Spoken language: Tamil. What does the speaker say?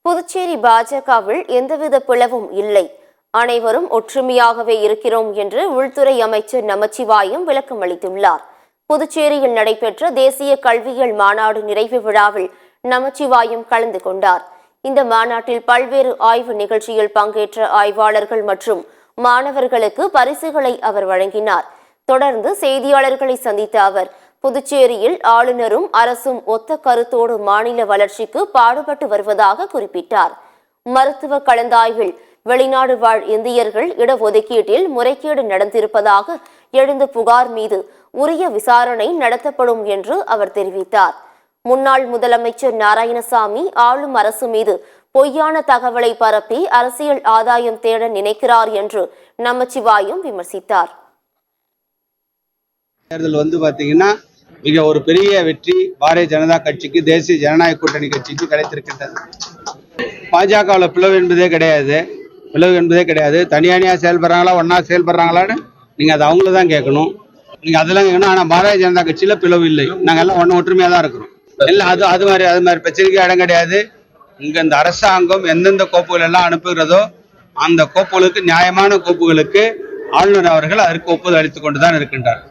புதுச்சேரி பாஜகவில் எந்தவித பிளவும் இல்லை, அனைவரும் ஒற்றுமையாகவே இருக்கிறோம் என்று உள்துறை அமைச்சர் நமச்சிவாயம் விளக்கம் அளித்துள்ளார். புதுச்சேரியில் நடைபெற்ற தேசிய கல்வியியல் மாநாடு நிறைவு விழாவில் நமச்சிவாயம் கலந்து கொண்டார். இந்த மாநாட்டில் பல்வேறு ஆய்வு நிகழ்ச்சியில் பங்கேற்ற ஆய்வாளர்கள் மற்றும் மாணவர்களுக்கு பரிசுகளை அவர் வழங்கினார். தொடர்ந்து செய்தியாளர்களை சந்தித்த அவர், புதுச்சேரியில் ஆளுநரும் அரசும் ஒத்த கருத்தோடு மாநில வளர்ச்சிக்கு பாடுபட்டு வருவதாக குறிப்பிட்டார். மருத்துவ கலந்தாய்வில் வெளிநாடு வாழ் இந்தியர்கள் இடஒதுக்கீட்டில் முறைகேடு நடந்திருப்பதாக எழுந்த புகார் மீது உரிய விசாரணை நடத்தப்படும் என்று அவர் தெரிவித்தார். முன்னாள் முதலமைச்சர் நாராயணசாமி ஆளும் அரசு மீது பொய்யான தகவலை பரப்பி அரசியல் ஆதாயம் தேட நினைக்கிறார் என்று நமச்சிவாயம் விமர்சித்தார். தேர்தல் பாத்தீங்கன்னா மிக ஒரு பெரிய வெற்றி பாரதிய ஜனதா கட்சிக்கு, தேசிய ஜனநாயக கூட்டணி கட்சிக்கு கிடைத்திருக்கின்றது. பாஜகவில் பிளவு என்பதே கிடையாது. தனியானியா செயல்படுறாங்களா, ஒன்னா செயல்படுறாங்களான்னு நீங்க அதை அவங்கள தான் கேட்கணும். நீங்க அதெல்லாம் கேட்கணும். ஆனா பாரதிய ஜனதா கட்சியில பிளவு இல்லை. நாங்க எல்லாம் ஒற்றுமையா தான் இருக்கிறோம். எல்லாம் அது மாதிரி பிரச்சனைக்கு இடம் கிடையாது. இங்க இந்த அரசாங்கம் எந்தெந்த கோப்புகள் எல்லாம் அனுப்புகிறதோ அந்த கோப்புகளுக்கு, நியாயமான கோப்புகளுக்கு ஆளுநர் அவர்கள் அதற்கு ஒப்புதல் அளித்துக் கொண்டுதான் இருக்கின்றார்.